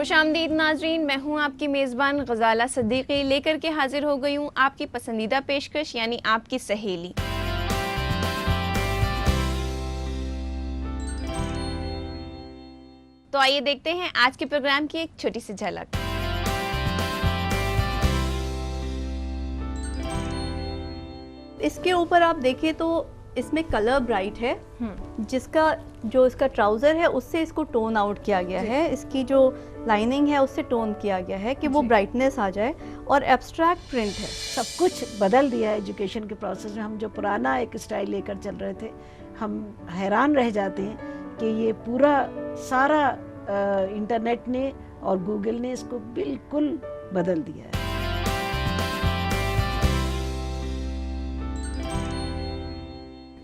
खुशामदीद नाजरीन, मैं हूं आपकी मेज़बान गज़ाला सदीकी, लेकर के हाजिर हो गई हूं आपकी पसंदीदा पेशकश यानी आपकी सहेली। तो आइए देखते हैं आज के प्रोग्राम की एक छोटी सी झलक। इसके ऊपर आप देखें तो इसमें कलर ब्राइट है, जिसका जो इसका ट्राउज़र है उससे इसको टोन आउट किया गया है। इसकी जो लाइनिंग है उससे टोन किया गया है कि वो ब्राइटनेस आ जाए, और एब्स्ट्रैक्ट प्रिंट है। सब कुछ बदल दिया है एजुकेशन के प्रोसेस में। हम जो पुराना एक स्टाइल लेकर चल रहे थे, हम हैरान रह जाते हैं कि ये पूरा सारा इंटरनेट ने और गूगल ने इसको बिल्कुल बदल दिया है।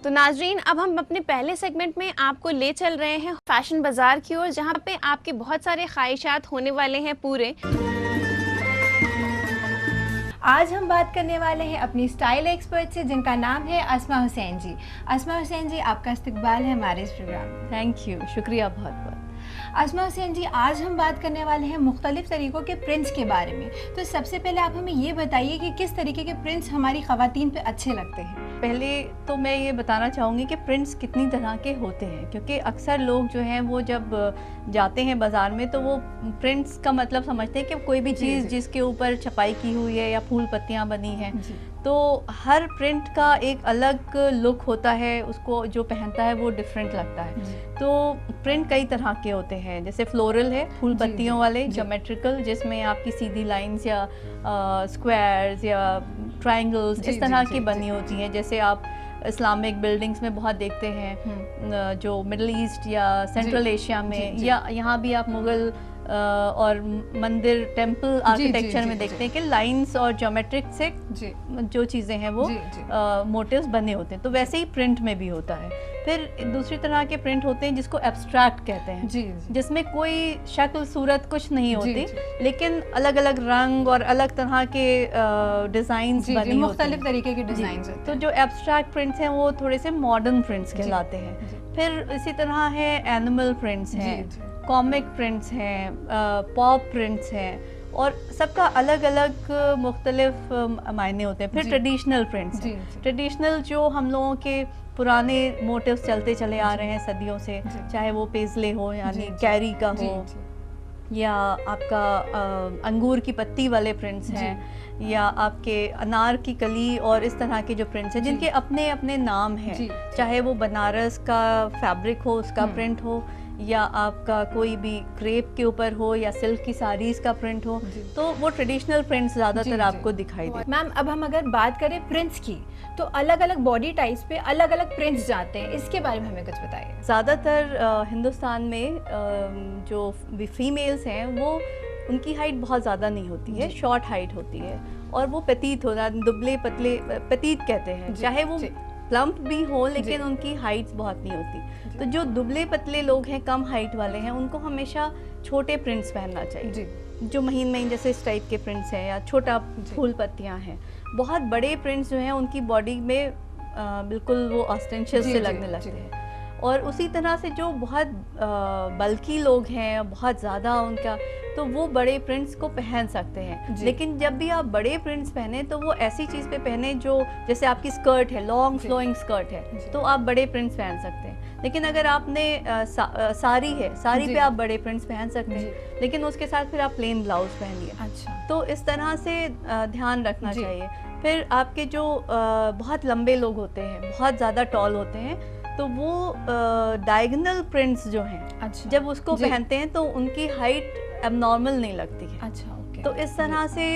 तो नाजरीन, अब हम अपने पहले सेगमेंट में आपको ले चल रहे हैं फैशन बाजार की ओर, जहां पे आपके बहुत सारे ख्वाहिशात होने वाले हैं पूरे। आज हम बात करने वाले हैं अपनी स्टाइल एक्सपर्ट से, जिनका नाम है अस्मा हुसैन जी। अस्मा हुसैन जी, आपका इस्तकबाल है हमारे इस प्रोग्राम में। थैंक यू, शुक्रिया बहुत बहुत। अस्मा हुसैन जी, आज हम बात करने वाले हैं मुख्तलिफ तरीक़ों के प्रिंट्स के बारे में। तो सबसे पहले आप हमें ये बताइए कि किस तरीके के प्रिंट्स हमारी ख़वातीन पे अच्छे लगते हैं। पहले तो मैं ये बताना चाहूँगी कि प्रिंट्स कितनी तरह के होते हैं, क्योंकि अक्सर लोग जो हैं वो जब जाते हैं बाज़ार में तो वो प्रिंट्स का मतलब समझते हैं कि कोई भी चीज़ जिसके ऊपर छपाई की हुई है या फूल पत्तियाँ बनी हैं, तो हर प्रिंट का एक अलग लुक होता है, उसको जो पहनता है वो डिफरेंट लगता है। तो प्रिंट कई तरह के होते हैं, जैसे फ्लोरल है, फूल पत्तियों वाले, ज्योमेट्रिकल जिसमें आपकी सीधी लाइंस या स्क्वायर्स या ट्रायंगल्स इस तरह की बनी होती हैं, जैसे आप इस्लामिक बिल्डिंग्स में बहुत देखते हैं, जो मिडल ईस्ट या सेंट्रल एशिया में, या यहाँ भी आप मुग़ल और मंदिर टेम्पल आर्किटेक्चर में देखते हैं कि लाइंस और ज्योमेट्रिक से जो चीज़ें हैं वो मोटिव्स बने होते हैं। तो वैसे ही प्रिंट में भी होता है। फिर दूसरी तरह के प्रिंट होते हैं जिसको एब्स्ट्रैक्ट कहते हैं, जिसमें कोई शक्ल सूरत कुछ नहीं होती, लेकिन अलग अलग रंग और अलग तरह के डिज़ाइंस बने, मुख्तलिफ तरीके के डिज़ाइंस होते हैं। तो जो एब्स्ट्रैक्ट प्रिंट्स हैं वो थोड़े से मॉडर्न प्रिंट्स कहलाते हैं। फिर इसी तरह है एनिमल प्रिंट्स हैं, कॉमिक प्रिंट्स हैं, पॉप प्रिंट्स हैं, और सबका अलग अलग मुख्तलिफ मायने होते हैं। फिर ट्रेडिशनल प्रिंट्स हैं, ट्रेडिशनल जो हम लोगों के पुराने मोटिव्स चलते चले आ रहे हैं सदियों से, चाहे वो पेजले हो यानी कैरी का हो, या आपका अंगूर की पत्ती वाले प्रिंट्स हैं, या आपके अनार की कली और इस तरह के जो प्रिंट्स हैं जिनके अपने अपने नाम हैं, चाहे वो बनारस का फैब्रिक हो उसका प्रिंट हो, या आपका कोई भी क्रेप के ऊपर हो, या सिल्क की साड़ीज़ का प्रिंट हो, तो वो ट्रेडिशनल प्रिंट्स ज़्यादातर आपको दिखाई देते हैं। मैम, अब हम अगर बात करें प्रिंट्स की, तो अलग अलग बॉडी टाइप्स पे अलग अलग प्रिंट्स जाते हैं, इसके बारे में हमें कुछ बताइए। ज़्यादातर हिंदुस्तान में जो फीमेल्स हैं वो उनकी हाइट बहुत ज़्यादा नहीं होती है, शॉर्ट हाइट होती है, और वो पेटीट होना, दुबले पतले पेटीट कहते हैं, चाहे वो प्लम्प भी हो लेकिन उनकी हाइट्स बहुत नहीं होती। तो जो दुबले पतले लोग हैं, कम हाइट वाले हैं, उनको हमेशा छोटे प्रिंट्स पहनना चाहिए, जो महीन जैसे इस टाइप के प्रिंट्स हैं, या छोटा फूल पत्तियां हैं। बहुत बड़े प्रिंट्स जो हैं उनकी बॉडी में बिल्कुल वो ऑस्टेंशियस से लगने लगते हैं। और उसी तरह से जो बहुत बल्की लोग हैं, बहुत ज़्यादा उनका, तो वो बड़े प्रिंट्स को पहन सकते हैं। लेकिन जब भी आप बड़े प्रिंट्स पहने तो वो ऐसी चीज़ पे पहने जो, जैसे आपकी स्कर्ट है, लॉन्ग फ्लोइंग स्कर्ट है, तो आप बड़े प्रिंट्स पहन सकते हैं। लेकिन अगर आपने साड़ी है, साड़ी पे आप बड़े प्रिंट्स पहन सकते हैं, लेकिन उसके साथ फिर आप प्लेन ब्लाउज पहनिए। अच्छा, तो इस तरह से ध्यान रखना चाहिए। फिर आपके जो बहुत लंबे लोग होते हैं, बहुत ज़्यादा टॉल होते हैं, तो वो डायगोनल प्रिंट्स जो हैं, जब उसको पहनते हैं तो उनकी हाइट एबनॉर्मल नहीं लगती है। अच्छा, ओके। तो इस तरह से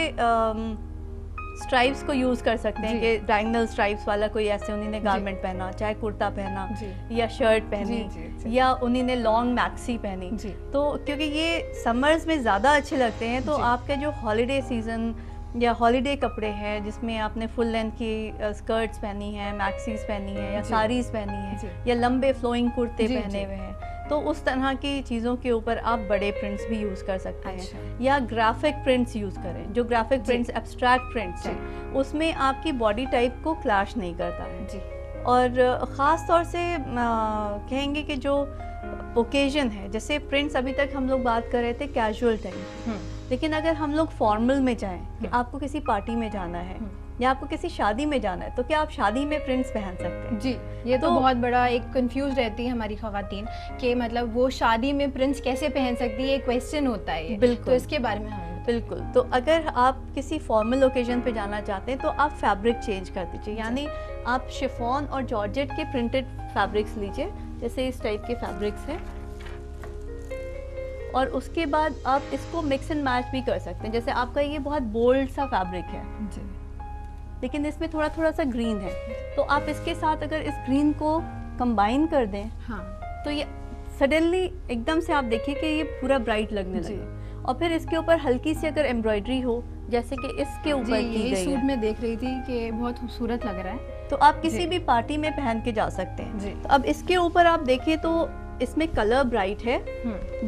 स्ट्राइप्स को यूज़ कर सकते हैं कि डायगोनल स्ट्राइप्स वाला कोई ऐसे उन्होंने गारमेंट पहना, चाहे कुर्ता पहना या शर्ट पहनी, या उन्होंने लॉन्ग मैक्सी पहनी, तो क्योंकि ये समर्स में ज़्यादा अच्छे लगते हैं। तो आपके जो हॉलीडे सीज़न या हॉलीडे कपड़े हैं जिसमें आपने फुल लेंथ की स्कर्ट्स पहनी हैं, मैक्सीज पहनी हैं, या साड़ीज़ पहनी हैं, या लंबे फ्लोइंग कुर्ते पहने हुए हैं, तो उस तरह की चीज़ों के ऊपर आप बड़े प्रिंट्स भी यूज़ कर सकते हैं। या ग्राफिक प्रिंट्स यूज़ करें। जो ग्राफिक प्रिंट्स एब्स्ट्रैक्ट प्रिंट्स हैं उसमें आपकी बॉडी टाइप को क्लैश नहीं करता है। और ख़ास तौर से कहेंगे कि जो ओकेजन है, जैसे प्रिंट्स अभी तक हम लोग बात कर रहे थे कैजुअल टाइम, लेकिन अगर हम लोग फॉर्मल में जाएं कि आपको किसी पार्टी में जाना है या आपको किसी शादी में जाना है, तो क्या आप शादी में प्रिंट्स पहन सकते हैं? जी, ये तो बहुत बड़ा एक कंफ्यूज रहती है हमारी ख़वातीन कि मतलब वो शादी में प्रिंट्स कैसे पहन सकती है, ये क्वेश्चन होता है ये। बिल्कुल। तो इसके बारे में हमें बिल्कुल। तो अगर आप किसी फॉर्मल ओकेजन पे जाना चाहते हैं तो आप फैब्रिक चेंज कर दीजिए, यानी आप शिफॉन और जॉर्जेट के प्रिंटेड फैब्रिक्स लीजिए, जैसे इस टाइप के फैब्रिक्स हैं, और उसके बाद आप इसको मिक्स एंड मैच भी कर सकते हैं। जैसे आपका ये बहुत बोल्ड सा फैब्रिक है जी, लेकिन इसमें थोड़ा थोड़ा सा ग्रीन है, तो आप इसके साथ अगर इस ग्रीन को कंबाइन कर दें हाँ, तो ये सडनली एकदम से आप देखिए कि ये पूरा ब्राइट लगने जी। लगे। और फिर इसके ऊपर हल्की सी अगर एम्ब्रॉयडरी हो, जैसे कि इसके जी, ऊपर की यही गई सूट है, में देख रही थी कि बहुत खूबसूरत लग रहा है। तो आप किसी जी। भी पार्टी में पहन के जा सकते हैं। जी। तो अब इसके ऊपर आप देखिए तो इसमें कलर ब्राइट है,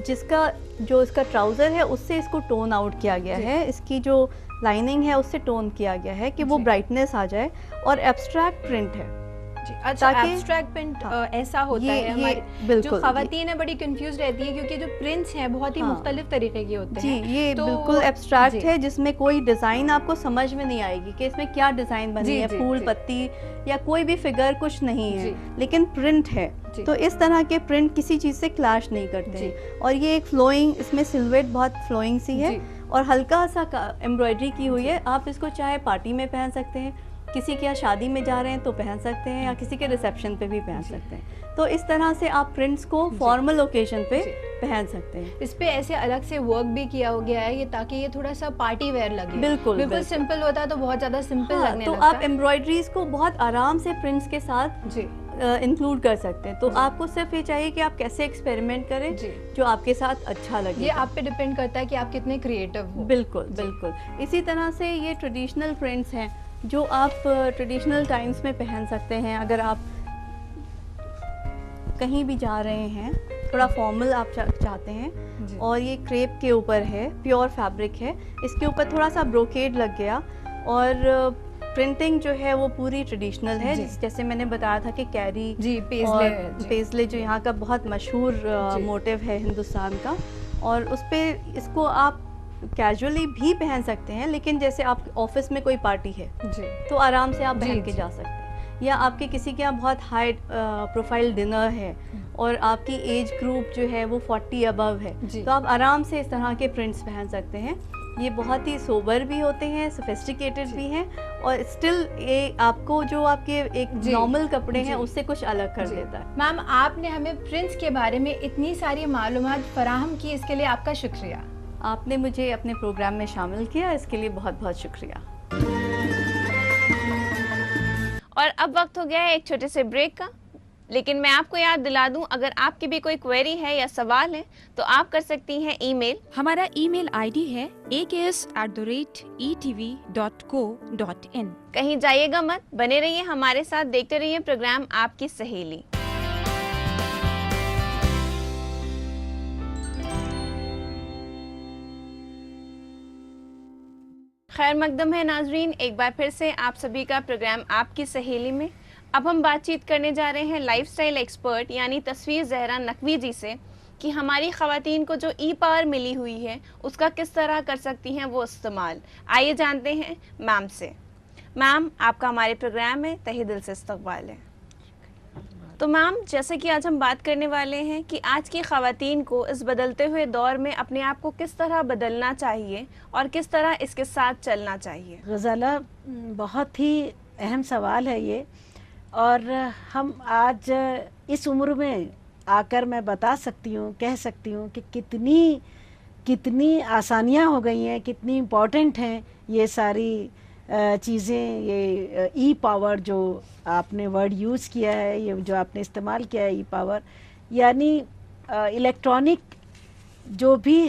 जिसका जो इसका ट्राउजर है उससे इसको टोन आउट किया गया जी। है, इसकी जो लाइनिंग है उससे टोन किया गया है कि वो जी। ब्राइटनेस आ जाए, और एब्स्ट्रैक्ट प्रिंट है। जी, अच्छा, ताकि- एब्स्ट्रैक्ट प्रिंट हाँ, ऐसा होता ये- है ये हमारी बिल्कुल, जो खवातीन है बड़ी कंफ्यूज रहती है, क्योंकि जो प्रिंट्स हैं बहुत ही हाँ। मुख्तलिफ तरीके के होते जी, हैं। ये तो- बिल्कुल एब्स्ट्रैक्ट जी। है, जिसमें कोई डिज़ाइन आपको समझ में नहीं आएगी कि इसमें क्या डिज़ाइन बनी जी, है, जी, फूल जी। पत्ती या कोई भी फिगर कुछ नहीं है, जी। लेकिन प्रिंट है। जी। तो इस तरह के प्रिंट किसी चीज़ से क्लैश नहीं करते जी। हैं। और ये एक फ्लोइंग, इसमें सिलवेट बहुत फ्लोइंग सी है जी। और हल्का सा एम्ब्रॉयडरी की हुई है। आप इसको चाहे पार्टी में पहन सकते हैं, किसी के यहाँ शादी में जा रहे हैं तो पहन सकते हैं, या किसी के रिसेप्शन पे भी पहन सकते हैं। तो इस तरह से आप प्रिंट्स को फॉर्मल ओकेजन पे जी। पहन सकते हैं। इस पे ऐसे अलग से वर्क भी किया हो गया है ये, ताकि ये थोड़ा सा पार्टी वेयर लगे। बिल्कुल, बिल्कुल बिल्कुल। सिंपल होता तो बहुत ज्यादा सिंपल हाँ, लगने तो लगता। आप एम्ब्रॉयडरीज को बहुत आराम से प्रिंट्स के साथ जी, इंक्लूड कर सकते हैं। तो जी। आपको सिर्फ ये चाहिए कि आप कैसे एक्सपेरिमेंट करें जी। जो आपके साथ अच्छा लगे। ये आप पे डिपेंड करता है कि आप कितने क्रिएटिव हो। बिल्कुल बिल्कुल। इसी तरह से ये ट्रेडिशनल प्रिंट्स हैं जो आप ट्रेडिशनल टाइम्स में पहन सकते हैं। अगर आप कहीं भी जा रहे हैं, थोड़ा फॉर्मल आप चाहते हैं, जी। और ये क्रेप के ऊपर है, प्योर फैब्रिक है, इसके ऊपर थोड़ा सा ब्रोकेड लग गया, और प्रिंटिंग जो है वो पूरी ट्रेडिशनल है। जी। जैसे मैंने बताया था कि कैरी जी, पेजले और है, जी। पेजले जो यहाँ का बहुत मशहूर जी। मोटिव है हिंदुस्तान का, और उस पे इसको आप कैजुअली भी पहन सकते हैं, लेकिन जैसे आप ऑफिस में कोई पार्टी है जी, तो आराम से आप जी, पहन के जी। जा सकते हैं। या आपके किसी के यहाँ बहुत हाई प्रोफाइल डिनर है और आपकी एज ग्रुप जो है वो 40 अबव है, जी। तो आप आराम से इस तरह के प्रिंट्स पहन सकते हैं। ये बहुत ही सोबर भी होते हैं, सोफिस्टिकेटेड भी हैं, और स्टिल ये आपको जो आपके एक जी। नॉर्मल कपड़े हैं जी। उससे कुछ अलग कर जी। देता है। मैम, आपने हमें प्रिंट्स के बारे में इतनी सारी मालूमात फराहम की, इसके लिए आपका शुक्रिया। आपने मुझे अपने प्रोग्राम में शामिल किया, इसके लिए बहुत बहुत शुक्रिया। और अब वक्त हो गया है एक छोटे से ब्रेक का, लेकिन मैं आपको याद दिला दूं, अगर आपकी भी कोई क्वेरी है या सवाल है तो आप कर सकती हैं ईमेल। हमारा ईमेल आईडी है aks@etv.co.in। कहीं जाइएगा मत, बने रहिए हमारे साथ, देखते रहिए प्रोग्राम आपकी सहेली। खैर मकदम है नाजरीन, एक बार फिर से आप सभी का प्रोग्राम आपकी सहेली में। अब हम बातचीत करने जा रहे हैं लाइफस्टाइल एक्सपर्ट यानी तस्वीर जहरा नकवी जी से, कि हमारी ख़वातीन को जो ई पावर मिली हुई है उसका किस तरह कर सकती हैं वो इस्तेमाल। आइए जानते हैं मैम से। मैम, आपका हमारे प्रोग्राम में तहे दिल से इस्तकबाल है। तो मैम, जैसे कि आज हम बात करने वाले हैं कि आज की ख़वातीन को इस बदलते हुए दौर में अपने आप को किस तरह बदलना चाहिए और किस तरह इसके साथ चलना चाहिए। गज़ाला, बहुत ही अहम सवाल है ये, और हम आज इस उम्र में आकर मैं बता सकती हूँ, कह सकती हूँ कि कितनी आसानियाँ हो गई हैं, कितनी इम्पॉर्टेंट हैं ये सारी चीज़ें। ये ई पावर जो आपने वर्ड यूज़ किया है, ये जो आपने इस्तेमाल किया है, ई पावर यानी इलेक्ट्रॉनिक जो भी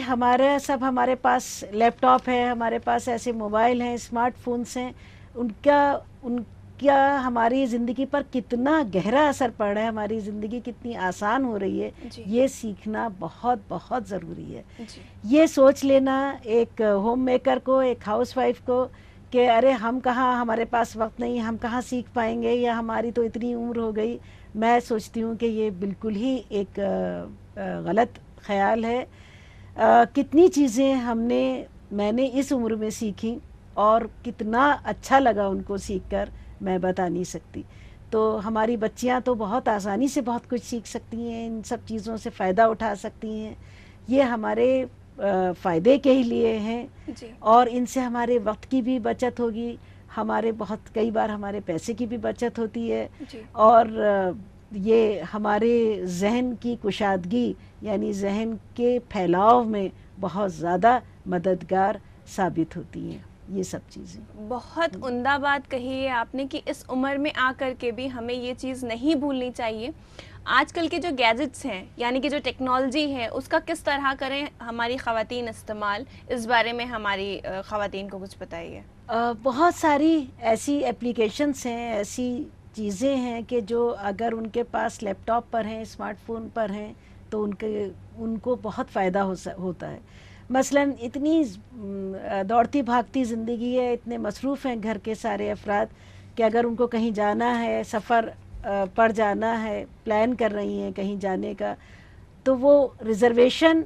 सब हमारे पास लैपटॉप है, हमारे पास ऐसे मोबाइल हैं, स्मार्टफोन्स हैं, उनका हमारी ज़िंदगी पर कितना गहरा असर पड़ रहा है, हमारी ज़िंदगी कितनी आसान हो रही है, ये सीखना बहुत बहुत ज़रूरी है। ये सोच लेना एक होम मेकर को, एक हाउसवाइफ को, कि अरे हम कहाँ, हमारे पास वक्त नहीं, हम कहाँ सीख पाएंगे, या हमारी तो इतनी उम्र हो गई। मैं सोचती हूँ कि ये बिल्कुल ही एक गलत ख्याल है। कितनी चीज़ें मैंने इस उम्र में सीखी और कितना अच्छा लगा उनको सीखकर, मैं बता नहीं सकती। तो हमारी बच्चियां तो बहुत आसानी से बहुत कुछ सीख सकती हैं, इन सब चीज़ों से फ़ायदा उठा सकती हैं। ये हमारे फ़ायदे के ही लिए हैं जी। और इनसे हमारे वक्त की भी बचत होगी, हमारे बहुत कई बार हमारे पैसे की भी बचत होती है, जी। और ये हमारे जहन की कुशादगी यानी जहन के फैलाव में बहुत ज़्यादा मददगार साबित होती हैं ये सब चीज़ें। बहुत उम्दा बात कही है आपने कि इस उम्र में आकर के भी हमें ये चीज़ नहीं भूलनी चाहिए। आजकल के जो गैजेट्स हैं यानी कि जो टेक्नोलॉजी है उसका किस तरह करें हमारी ख़वातीन इस्तेमाल, इस बारे में हमारी ख़वातीन को कुछ बताइए। बहुत सारी ऐसी एप्लीकेशंस हैं, ऐसी चीज़ें हैं कि जो अगर उनके पास लैपटॉप पर हैं, स्मार्टफोन पर हैं, तो उनको बहुत फ़ायदा होता है। मसलन इतनी दौड़ती भागती ज़िंदगी है, इतने मसरूफ़ हैं घर के सारे अफराद कि अगर उनको कहीं जाना है, सफ़र पर जाना है, प्लान कर रही हैं कहीं जाने का, तो वो रिज़र्वेशन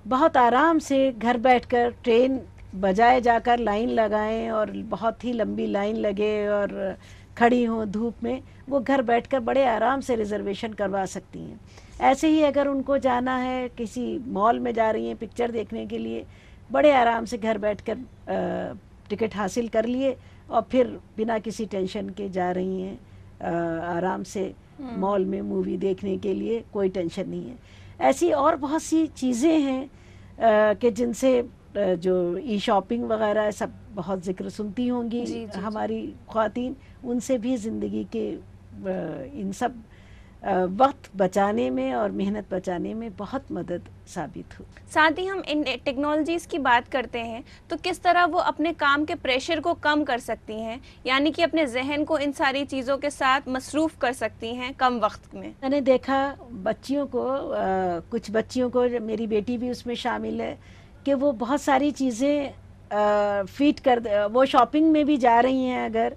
बहुत आराम से घर बैठकर, ट्रेन बजाए जाकर लाइन लगाएं और बहुत ही लंबी लाइन लगे और खड़ी हों धूप में, वो घर बैठकर बड़े आराम से रिज़र्वेशन करवा सकती हैं। ऐसे ही अगर उनको जाना है, किसी मॉल में जा रही हैं पिक्चर देखने के लिए, बड़े आराम से घर बैठकर टिकट हासिल कर लिए और फिर बिना किसी टेंशन के जा रही हैं आराम से मॉल में मूवी देखने के लिए, कोई टेंशन नहीं है। ऐसी और बहुत सी चीज़ें हैं कि जिनसे जो ई शॉपिंग वगैरह सब बहुत ज़िक्र सुनती होंगी जी, जी, हमारी ख़वातीन, उनसे भी ज़िंदगी के इन सब वक्त बचाने में और मेहनत बचाने में बहुत मदद साबित हो। साथ ही हम इन टेक्नोलॉजीज़ की बात करते हैं तो किस तरह वो अपने काम के प्रेशर को कम कर सकती हैं, यानी कि अपने जहन को इन सारी चीज़ों के साथ मसरूफ़ कर सकती हैं कम वक्त में। मैंने देखा बच्चियों को, कुछ बच्चियों को, मेरी बेटी भी उसमें शामिल है, कि वो बहुत सारी चीज़ें फीड कर, वो शॉपिंग में भी जा रही हैं अगर,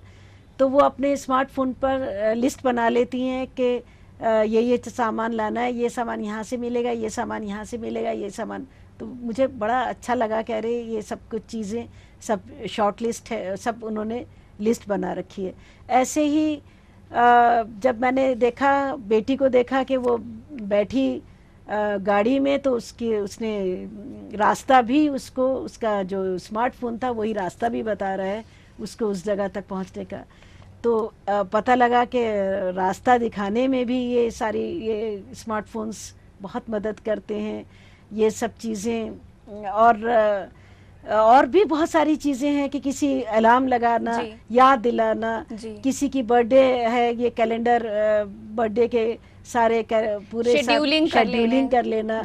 तो वो अपने स्मार्टफोन पर लिस्ट बना लेती हैं कि ये सामान लाना है, ये सामान यहाँ से मिलेगा, ये सामान यहाँ से मिलेगा, ये सामान। तो मुझे बड़ा अच्छा लगा, कह रहे ये सब कुछ चीज़ें सब शॉर्ट लिस्ट है, सब उन्होंने लिस्ट बना रखी है। ऐसे ही जब मैंने देखा, बेटी को देखा कि वो बैठी गाड़ी में, तो उसने रास्ता भी, उसको उसका जो स्मार्टफोन था वही रास्ता भी बता रहा है उसको उस जगह तक पहुंचने का। तो पता लगा कि रास्ता दिखाने में भी ये स्मार्टफोन्स बहुत मदद करते हैं, ये सब चीज़ें। और भी बहुत सारी चीज़ें हैं कि किसी अलार्म लगाना, याद दिलाना, किसी की बर्थडे है, ये कैलेंडर बर्थडे के सारे पूरे शेड्यूलिंग कर लेना,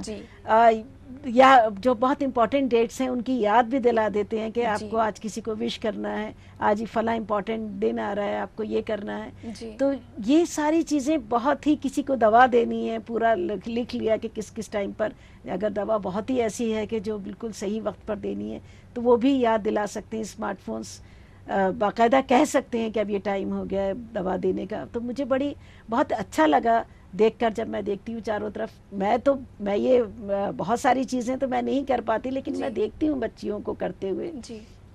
या जो बहुत इंपॉर्टेंट डेट्स हैं उनकी याद भी दिला देते हैं कि आपको आज किसी को विश करना है, आज ही फला इंपॉर्टेंट दिन आ रहा है, आपको ये करना है। तो ये सारी चीज़ें बहुत ही, किसी को दवा देनी है, पूरा लिख लिया कि किस किस टाइम पर, अगर दवा बहुत ही ऐसी है कि जो बिल्कुल सही वक्त पर देनी है, तो वो भी याद दिला सकते हैं स्मार्टफोन्स, बाकायदा कह सकते हैं कि अब ये टाइम हो गया है दवा देने का। तो मुझे बहुत अच्छा लगा देखकर, जब मैं देखती हूँ चारों तरफ, मैं ये बहुत सारी चीज़ें तो मैं नहीं कर पाती, लेकिन मैं देखती हूँ बच्चियों को करते हुए।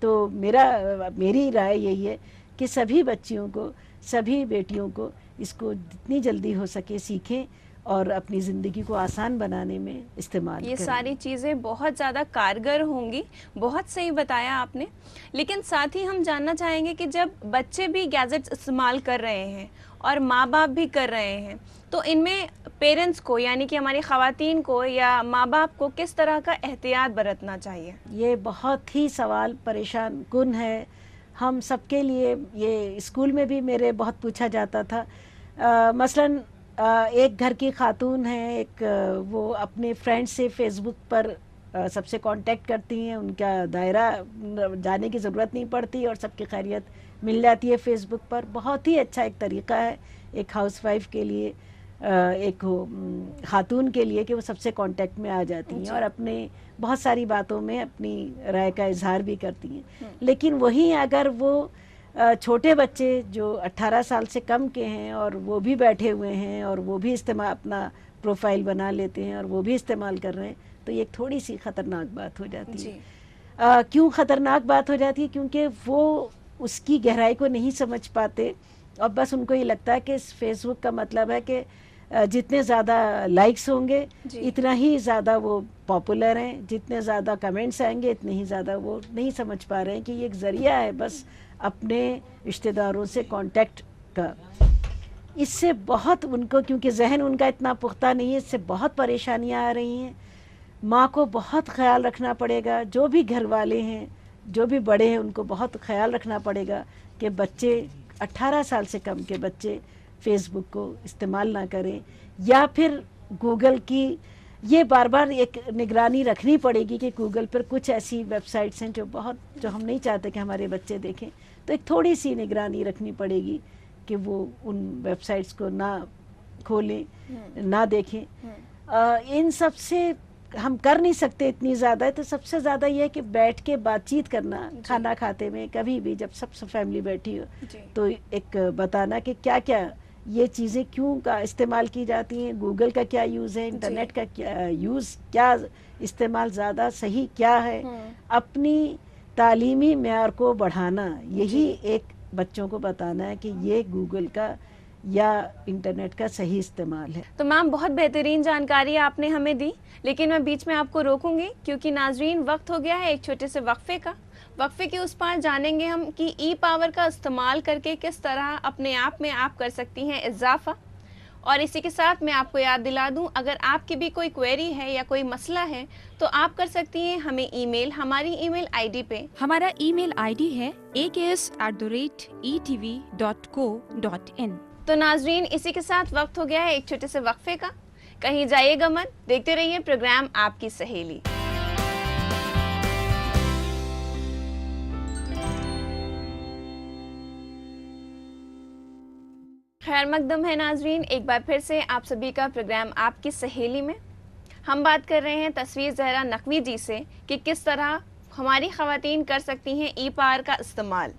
तो मेरी राय यही है कि सभी बच्चियों को, सभी बेटियों को इसको जितनी जल्दी हो सके सीखें और अपनी ज़िंदगी को आसान बनाने में इस्तेमाल करें। ये सारी चीज़ें बहुत ज़्यादा कारगर होंगी, बहुत सही बताया आपने। लेकिन साथ ही हम जानना चाहेंगे कि जब बच्चे भी गैजेट्स इस्तेमाल कर रहे हैं और माँ बाप भी कर रहे हैं, तो इनमें पेरेंट्स को, यानी कि हमारी ख़वातीन को या माँ बाप को किस तरह का एहतियात बरतना चाहिए? ये बहुत ही सवाल परेशान कुन है हम सबके लिए। ये स्कूल में भी मेरे बहुत पूछा जाता था। मसलन एक घर की खातून है, वो अपने फ्रेंड से फेसबुक पर सबसे कांटेक्ट करती हैं, उनका दायरा जाने की ज़रूरत नहीं पड़ती और सबकी खैरियत मिल जाती है फेसबुक पर। बहुत ही अच्छा एक तरीका है एक हाउसवाइफ के लिए एक खातून के लिए कि वो सबसे कांटेक्ट में आ जाती हैं और अपने बहुत सारी बातों में अपनी राय का इजहार भी करती हैं। लेकिन वहीं अगर वो छोटे बच्चे जो 18 साल से कम के हैं और वो भी बैठे हुए हैं और वो भी इस्तेमाल अपना प्रोफाइल बना लेते हैं और वो भी इस्तेमाल कर रहे हैं, तो ये थोड़ी सी ख़तरनाक बात हो जाती है। क्यों ख़तरनाक बात हो जाती है? क्योंकि वो उसकी गहराई को नहीं समझ पाते और बस उनको ये लगता है कि फेसबुक का मतलब है कि जितने ज़्यादा लाइक्स होंगे इतना ही ज़्यादा वो पॉपुलर हैं, जितने ज़्यादा कमेंट्स आएंगे इतने ही ज़्यादा। वो नहीं समझ पा रहे हैं कि ये एक ज़रिया है बस अपने रिश्तेदारों से कांटेक्ट का। इससे बहुत उनको, क्योंकि जहन उनका इतना पुख्ता नहीं है, इससे बहुत परेशानियां आ रही हैं। माँ को बहुत ख्याल रखना पड़ेगा, जो भी घर वाले हैं, जो भी बड़े हैं, उनको बहुत ख्याल रखना पड़ेगा कि बच्चे 18 साल से कम के बच्चे फेसबुक को इस्तेमाल ना करें, या फिर गूगल की ये बार बार एक निगरानी रखनी पड़ेगी कि गूगल पर कुछ ऐसी वेबसाइट्स हैं जो हम नहीं चाहते कि हमारे बच्चे देखें, तो एक थोड़ी सी निगरानी रखनी पड़ेगी कि वो उन वेबसाइट्स को ना खोलें, ना देखें। इन सब से हम कर नहीं सकते इतनी ज़्यादा, तो सबसे ज़्यादा ये है कि बैठ के बातचीत करना, खाना खाते में कभी भी जब सब फैमिली बैठी हो तो एक बताना कि क्या क्या ये चीज़ें क्यों का इस्तेमाल की जाती हैं, गूगल का क्या यूज़ है, इंटरनेट का क्या यूज़, क्या इस्तेमाल ज़्यादा सही क्या है। अपनी तालीमी मेयार को बढ़ाना, यही एक बच्चों को बताना है कि ये गूगल का या इंटरनेट का सही इस्तेमाल है। तो मैम बहुत बेहतरीन जानकारी आपने हमें दी, लेकिन मैं बीच में आपको रोकूंगी क्योंकि नाजरीन वक्त हो गया है एक छोटे से वक्फे का। वक्फे के उस पार जानेंगे हम कि ई पावर का इस्तेमाल करके किस तरह अपने आप में आप कर सकती हैं इजाफा। और इसी के साथ मैं आपको याद दिला दूं, अगर आपकी भी कोई क्वेरी है या कोई मसला है तो आप कर सकती हैं हमें ईमेल, हमारी ईमेल आईडी पे। हमारा ईमेल आईडी है aks@etv.co.in। तो नाजरीन इसी के साथ वक्त हो गया है एक छोटे से वक्फे का। कहीं जाइएगा मत, देखते रहिए प्रोग्राम आपकी सहेली। खैर मकदम है नाजरीन, एक बार फिर से आप सभी का प्रोग्राम आपकी सहेली में। हम बात कर रहे हैं तस्वीर ज़हरा नकवी जी से कि किस तरह हमारी ख़वातीन कर सकती हैं ई पावर का इस्तेमाल।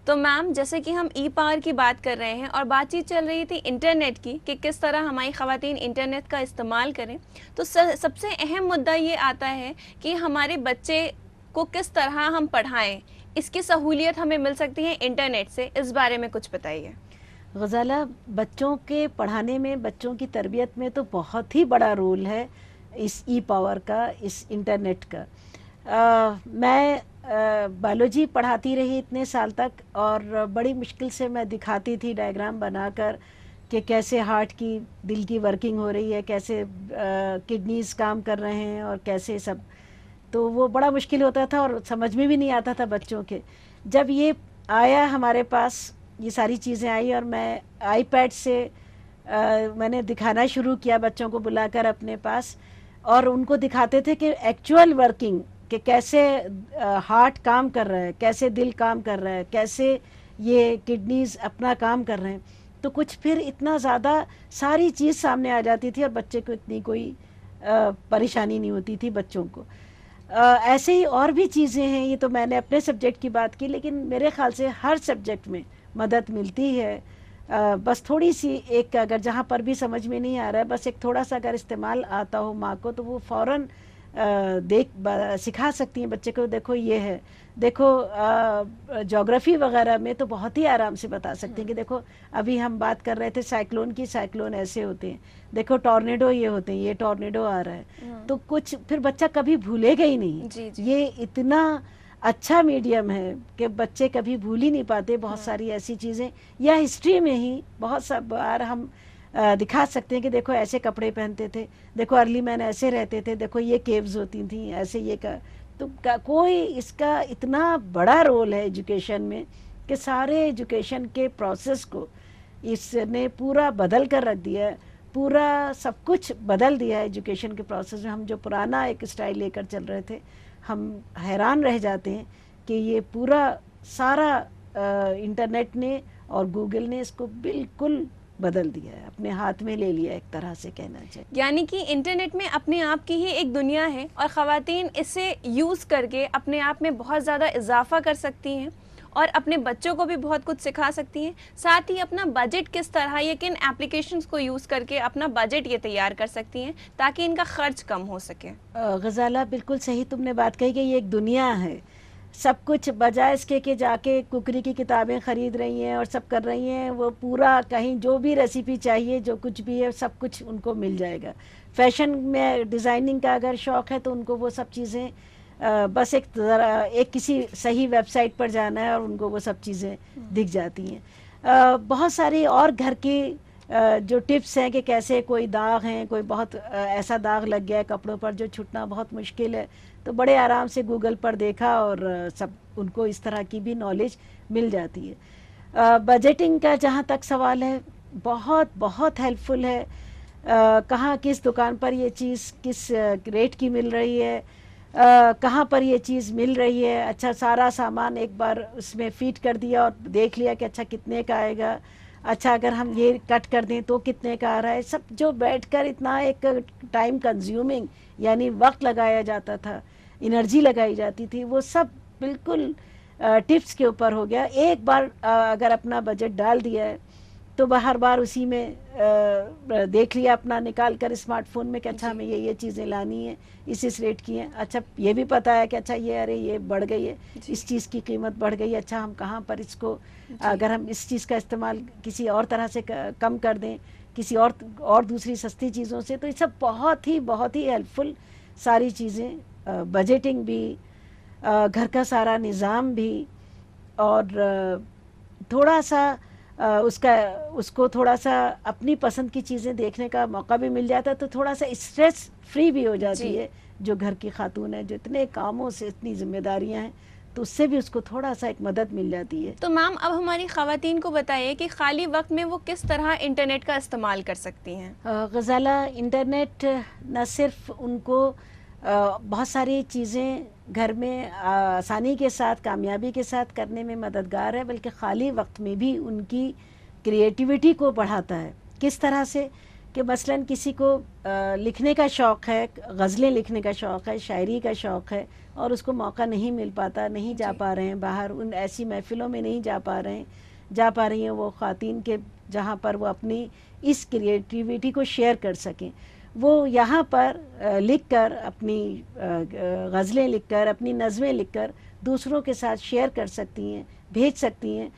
तो मैम, जैसे कि हम ई पावर की बात कर रहे हैं और बातचीत चल रही थी इंटरनेट की कि किस तरह हमारी ख़वातीन इंटरनेट का इस्तेमाल करें, तो सबसे अहम मुद्दा ये आता है कि हमारे बच्चे को किस तरह हम पढ़ाएं। इसकी सहूलियत हमें मिल सकती है इंटरनेट से, इस बारे में कुछ बताइए। गज़ाला, बच्चों के पढ़ाने में, बच्चों की तरबियत में तो बहुत ही बड़ा रोल है इस ई पावर का, इस इंटरनेट का। मैं बायोलॉजी पढ़ाती रही इतने साल तक और बड़ी मुश्किल से मैं दिखाती थी डायग्राम बनाकर कि कैसे हार्ट की, दिल की वर्किंग हो रही है, कैसे किडनीज़ काम कर रहे हैं और कैसे सब। तो वो बड़ा मुश्किल होता था और समझ में भी नहीं आता था बच्चों के। जब ये आया हमारे पास, ये सारी चीज़ें आई और मैं आईपैड से मैंने दिखाना शुरू किया बच्चों को बुलाकर अपने पास, और उनको दिखाते थे कि एक्चुअल वर्किंग, कि कैसे हार्ट काम कर रहा है, कैसे दिल काम कर रहा है, कैसे ये किडनीज़ अपना काम कर रहे हैं। तो कुछ फिर इतना ज़्यादा सारी चीज़ सामने आ जाती थी और बच्चे को इतनी कोई परेशानी नहीं होती थी बच्चों को। ऐसे ही और भी चीज़ें हैं, ये तो मैंने अपने सब्जेक्ट की बात की, लेकिन मेरे ख़्याल से हर सब्जेक्ट में मदद मिलती है। बस थोड़ी सी एक, अगर जहाँ पर भी समझ में नहीं आ रहा है, बस एक थोड़ा सा अगर इस्तेमाल आता हो माँ को, तो वो फ़ौरन सिखा सकती हैं बच्चे को। देखो ये है, देखो ज्योग्राफी वगैरह में तो बहुत ही आराम से बता सकते हैं कि देखो अभी हम बात कर रहे थे साइक्लोन की, साइक्लोन ऐसे होते हैं, देखो टॉर्नेडो ये होते हैं, ये टॉर्नेडो आ रहा है। तो कुछ फिर बच्चा कभी भूलेगा ही नहीं। ये इतना अच्छा मीडियम है कि बच्चे कभी भूल ही नहीं पाते बहुत सारी ऐसी चीज़ें। या हिस्ट्री में ही बहुत सा बार हम दिखा सकते हैं कि देखो ऐसे कपड़े पहनते थे, देखो अर्ली मैन ऐसे रहते थे, देखो ये केव्स होती थी, ऐसे ये का। तो कोई इसका इतना बड़ा रोल है एजुकेशन में कि सारे एजुकेशन के प्रोसेस को इसने पूरा बदल कर रख दिया है, पूरा सब कुछ बदल दिया है एजुकेशन के प्रोसेस में। हम जो पुराना एक स्टाइल लेकर चल रहे थे, हम हैरान रह जाते हैं कि ये पूरा सारा इंटरनेट ने और गूगल ने इसको बिल्कुल बदल दिया है, अपने हाथ में ले लिया, एक तरह से कहना चाहिए। यानी कि इंटरनेट में अपने आप की ही एक दुनिया है और ख़वातीन इसे यूज़ करके अपने आप में बहुत ज़्यादा इजाफा कर सकती हैं और अपने बच्चों को भी बहुत कुछ सिखा सकती हैं। साथ ही अपना बजट किस तरह या किन एप्लीकेशंस को यूज़ करके अपना बजट ये तैयार कर सकती हैं ताकि इनका खर्च कम हो सके। गज़ाला बिल्कुल सही तुमने बात कही कि ये एक दुनिया है। सब कुछ बजाय इसके कि जाके कुकरी की किताबें ख़रीद रही हैं और सब कर रही हैं, वो पूरा कहीं जो भी रेसिपी चाहिए, जो कुछ भी है, सब कुछ उनको मिल जाएगा। फैशन में डिज़ाइनिंग का अगर शौक़ है तो उनको वो सब चीज़ें बस एक किसी सही वेबसाइट पर जाना है और उनको वो सब चीज़ें दिख जाती हैं। बहुत सारी और घर की जो टिप्स हैं कि कैसे कोई दाग हैं, कोई बहुत ऐसा दाग लग गया है कपड़ों पर जो छुटना बहुत मुश्किल है, तो बड़े आराम से गूगल पर देखा और सब उनको इस तरह की भी नॉलेज मिल जाती है। बजटिंग का जहाँ तक सवाल है, बहुत बहुत हेल्पफुल है। कहाँ किस दुकान पर ये चीज़ किस रेट की मिल रही है, कहाँ पर ये चीज़ मिल रही है। अच्छा, सारा सामान एक बार उसमें फीड कर दिया और देख लिया कि अच्छा कितने का आएगा, अच्छा अगर हम ये कट कर दें तो कितने का आ रहा है। सब जो बैठकर इतना एक टाइम कंज्यूमिंग यानी वक्त लगाया जाता था, एनर्जी लगाई जाती थी, वो सब बिल्कुल टिप्स के ऊपर हो गया। एक बार अगर अपना बजट डाल दिया है तो हर बार उसी में देख लिया अपना निकाल कर स्मार्टफोन में कि अच्छा हमें ये चीज़ें लानी है, इस रेट की हैं। अच्छा ये भी पता है कि अच्छा ये अरे ये बढ़ गई है, इस चीज़ की कीमत बढ़ गई है, अच्छा हम कहाँ पर इसको अगर हम इस चीज़ का इस्तेमाल किसी और तरह से कम कर दें किसी और दूसरी सस्ती चीज़ों से, तो ये सब बहुत ही हेल्पफुल सारी चीज़ें। बजटिंग भी, घर का सारा निज़ाम भी, और थोड़ा सा उसको थोड़ा सा अपनी पसंद की चीज़ें देखने का मौका भी मिल जाता है, तो थोड़ा सा स्ट्रेस फ्री भी हो जाती है जो घर की खातून है, जो इतने कामों से इतनी जिम्मेदारियां हैं, तो उससे भी उसको थोड़ा सा एक मदद मिल जाती है। तो मैम अब हमारी ख़वातीन को बताइए कि खाली वक्त में वो किस तरह इंटरनेट का इस्तेमाल कर सकती हैं। गज़ाला, इंटरनेट न सिर्फ उनको बहुत सारी चीज़ें घर में आसानी के साथ, कामयाबी के साथ करने में मददगार है, बल्कि ख़ाली वक्त में भी उनकी क्रिएटिविटी को बढ़ाता है। किस तरह से कि मसलन किसी को लिखने का शौक़ है, गज़लें लिखने का शौक़ है, शायरी का शौक़ है, और उसको मौका नहीं मिल पाता, नहीं जा पा रहे हैं बाहर, उन ऐसी महफ़िलों में नहीं जा पा रही हैं वो ख़वातीन के जहाँ पर वो अपनी इस क्रिएटिविटी को शेयर कर सकें। वो यहाँ पर लिखकर अपनी गज़लें लिखकर, अपनी नज़में लिखकर दूसरों के साथ शेयर कर सकती हैं, भेज सकती हैं।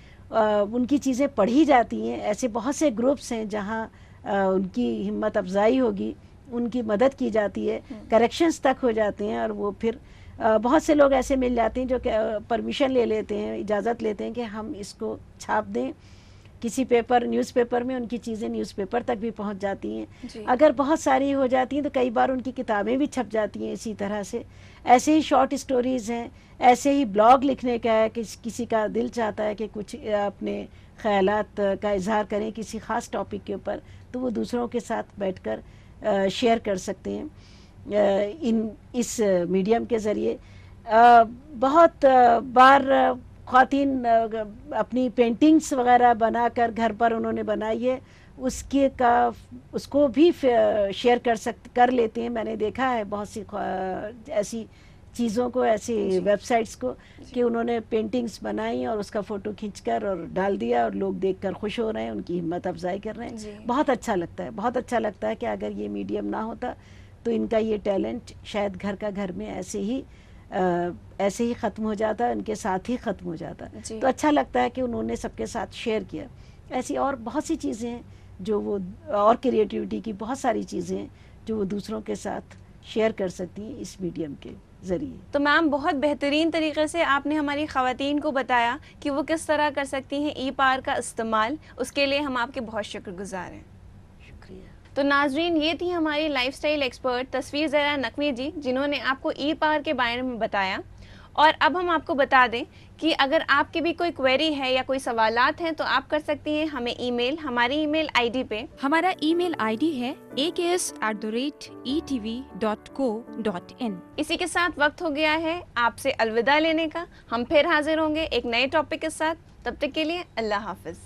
उनकी चीज़ें पढ़ी जाती हैं। ऐसे बहुत से ग्रुप्स हैं जहाँ उनकी हिम्मत अफजाई होगी, उनकी मदद की जाती है, करेक्शंस तक हो जाते हैं, और वो फिर बहुत से लोग ऐसे मिल जाते हैं जो परमिशन ले लेते हैं, इजाज़त लेते हैं कि हम इसको छाप दें किसी पेपर, न्यूज़पेपर में। उनकी चीज़ें न्यूज़पेपर तक भी पहुंच जाती हैं। अगर बहुत सारी हो जाती हैं तो कई बार उनकी किताबें भी छप जाती हैं इसी तरह से। ऐसे ही शॉर्ट स्टोरीज़ हैं, ऐसे ही ब्लॉग लिखने का है कि किसी का दिल चाहता है कि कुछ अपने ख़यालात का इजहार करें किसी ख़ास टॉपिक के ऊपर, तो वो दूसरों के साथ बैठकर शेयर कर सकते हैं इस मीडियम के ज़रिए। बहुत बार ख़वातीन अपनी पेंटिंग्स वगैरह बनाकर घर पर उन्होंने बनाई है, उसको भी शेयर कर लेते हैं। मैंने देखा है बहुत सी ऐसी चीज़ों को, ऐसी वेबसाइट्स को कि उन्होंने पेंटिंग्स बनाई और उसका फ़ोटो खींचकर और डाल दिया, और लोग देखकर खुश हो रहे हैं, उनकी हिम्मत अफजाई कर रहे हैं। बहुत अच्छा लगता है, बहुत अच्छा लगता है कि अगर ये मीडियम ना होता तो इनका ये टैलेंट शायद घर का घर में ऐसे ही ख़त्म हो जाता, उनके साथ ही ख़त्म हो जाता। तो अच्छा लगता है कि उन्होंने सबके साथ शेयर किया। ऐसी और बहुत सी चीज़ें हैं जो वो, और क्रिएटिविटी की बहुत सारी चीज़ें हैं जो वो दूसरों के साथ शेयर कर सकती हैं इस मीडियम के ज़रिए। तो मैम बहुत बेहतरीन तरीके से आपने हमारी ख़वातीन को बताया कि वो किस तरह कर सकती हैं ई-पार का इस्तेमाल। उसके लिए हम आपके बहुत शुक्रगुज़ार हैं। तो नाजरीन, ये थी हमारी लाइफस्टाइल एक्सपर्ट तस्वीर ज़हरा नकवी जी, जिन्होंने आपको ई-पार के बारे में बताया। और अब हम आपको बता दें कि अगर आपकी भी कोई क्वेरी है या कोई सवालात हैं तो आप कर सकती हैं हमें ईमेल, हमारी ईमेल आईडी पे। हमारा ईमेल आईडी है aks@etv.co.in। इसी के साथ वक्त हो गया है आपसे अलविदा लेने का। हम फिर हाजिर होंगे एक नए टॉपिक के साथ। तब तक के लिए अल्लाह हाफिज।